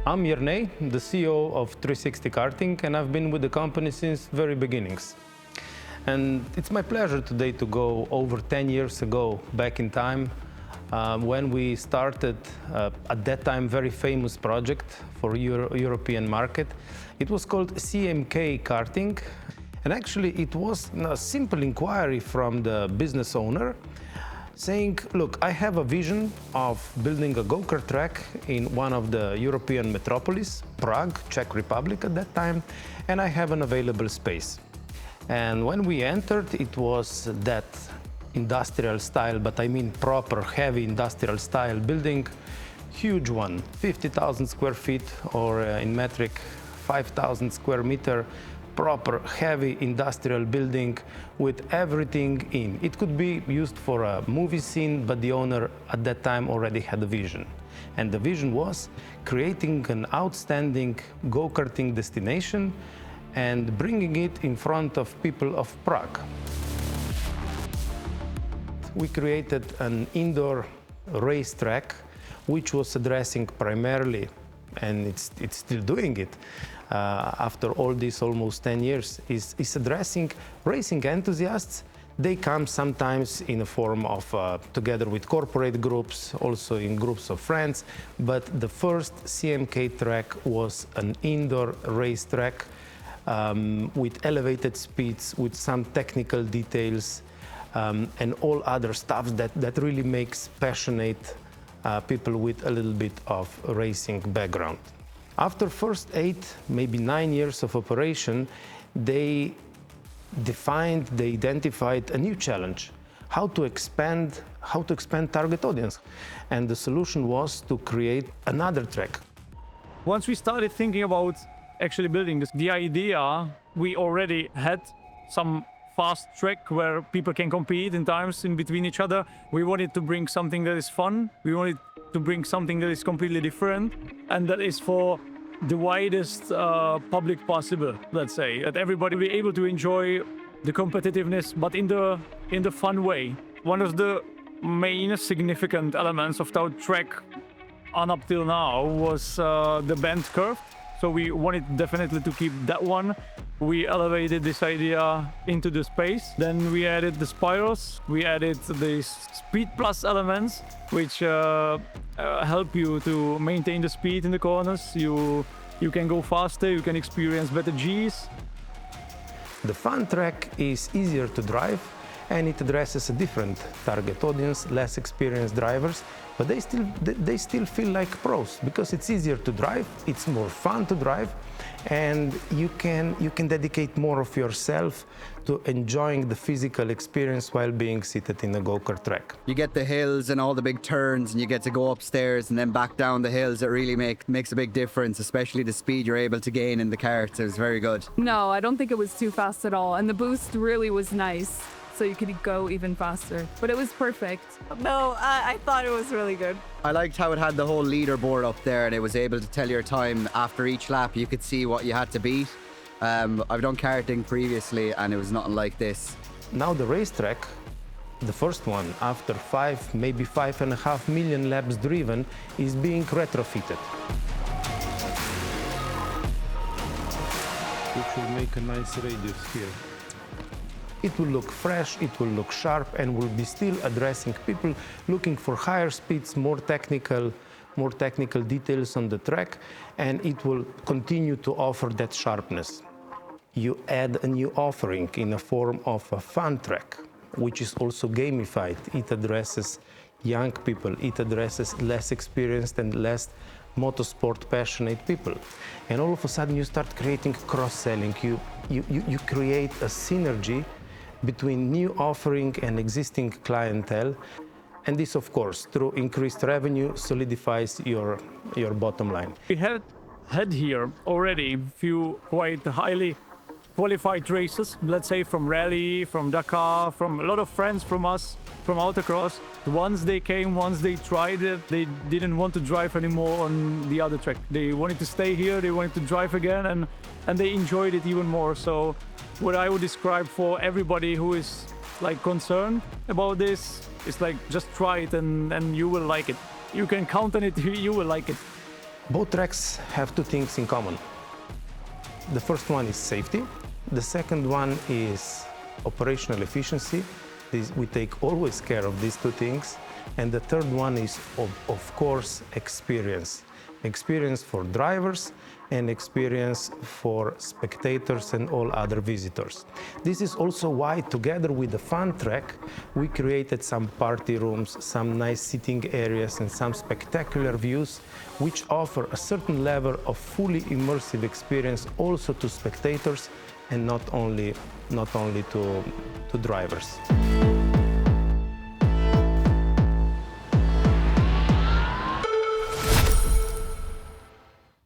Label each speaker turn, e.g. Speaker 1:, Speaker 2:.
Speaker 1: I'm Jernej, the CEO of 360 Karting, and I've been with the company since very beginnings. And it's my pleasure today to go over 10 years ago, back in time, when we started at that time very famous project for European market. It was called CMK Karting, and actually it was a simple inquiry from the business owner saying, look, I have a vision of building a go-kart track in one of the European metropolis, Prague, Czech Republic at that time, and I have an available space. And when we entered, it was that industrial style, but I mean proper, heavy industrial style building, huge one, 50,000 square feet, or in metric, 5,000 square meter, proper, heavy industrial building with everything in. It could be used for a movie scene, but the owner at that time already had a vision. And the vision was creating an outstanding go-karting destination and bringing it in front of people of Prague. We created an indoor racetrack, which was addressing primarily, and it's still doing it, after all this almost 10 years, is addressing racing enthusiasts. They come sometimes in a form of, together with corporate groups, also in groups of friends, but the first CMK track was an indoor racetrack with elevated speeds, with some technical details, and all other stuff that really makes passionate people with a little bit of racing background. After first 8, maybe 9 years of operation, they identified a new challenge, how to expand target audience. And the solution was to create another track.
Speaker 2: Once we started thinking about actually building this, the idea, we already had some fast track where people can compete in times in between each other. We wanted to bring something that is fun. We wanted to bring something that is completely different, and that is for the widest public possible, let's say, that everybody will be able to enjoy the competitiveness, but in the fun way. One of the main significant elements of our track on up till now was the bend curve. So we wanted definitely to keep that one. We elevated this idea into the space. Then we added the spirals. We added the speed plus elements, which help you to maintain the speed in the corners. You can go faster, you can experience better Gs.
Speaker 1: The fun track is easier to drive, and it addresses a different target audience, less experienced drivers, but they still feel like pros because it's easier to drive, it's more fun to drive, and you can dedicate more of yourself to enjoying the physical experience while being seated in a go-kart track.
Speaker 3: You get the hills and all the big turns, and you get to go upstairs and then back down the hills. It really makes a big difference, especially the speed you're able to gain in the karts. It was very good.
Speaker 4: No, I don't think it was too fast at all, and the boost really was nice, so you could go even faster. But it was perfect.
Speaker 5: No, I thought it was really good.
Speaker 3: I liked how it had the whole leaderboard up there, and it was able to tell your time after each lap. You could see what you had to beat. I've done karting previously, and it was nothing like this.
Speaker 1: Now the racetrack, the first one, after 5, maybe 5.5 million laps driven, is being retrofitted. Which will make a nice radius here. It will look fresh, it will look sharp, and will be still addressing people looking for higher speeds, more technical details on the track, and it will continue to offer that sharpness. You add a new offering in the form of a fun track, which is also gamified. It addresses young people, it addresses less experienced and less motorsport passionate people. And all of a sudden you start creating cross-selling. You create a synergy between new offering and existing clientele. And this, of course, through increased revenue, solidifies your bottom line.
Speaker 2: We had here already a few quite highly qualified races, let's say from rally, from Dakar, from a lot of friends from us, from autocross. Once they came, once they tried it, they didn't want to drive anymore on the other track. They wanted to stay here, they wanted to drive again, and they enjoyed it even more. So what I would describe for everybody who is like concerned about this is like, just try it and you will like it. You can count on it, you will like it.
Speaker 1: Both tracks have two things in common. The first one is safety. The second one is operational efficiency. We take always care of these two things. And the third one is, of course, experience. Experience for drivers and experience for spectators and all other visitors. This is also why, together with the fun track, we created some party rooms, some nice sitting areas, and some spectacular views, which offer a certain level of fully immersive experience also to spectators and not only to drivers.